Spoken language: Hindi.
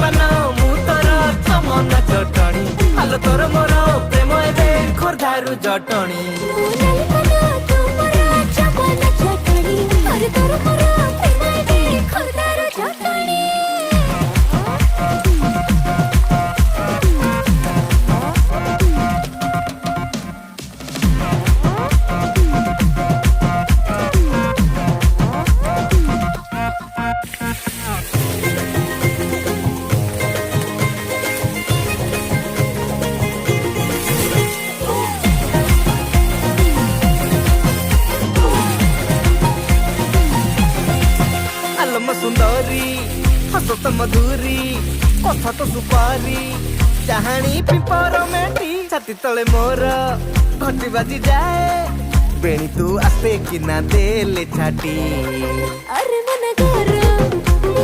पान मु तोर चमन चटणी आलो तोर मोर प्रेम एबे खोर्धारू जटणी सुंदरी हसत मधुरी कथा तो सुपारी चाहाणी पिंपर मेटी छाती तले मोर घंटी बाजी जाए बेणी तू आस्ते कि ना देले छाटी अरे मन घर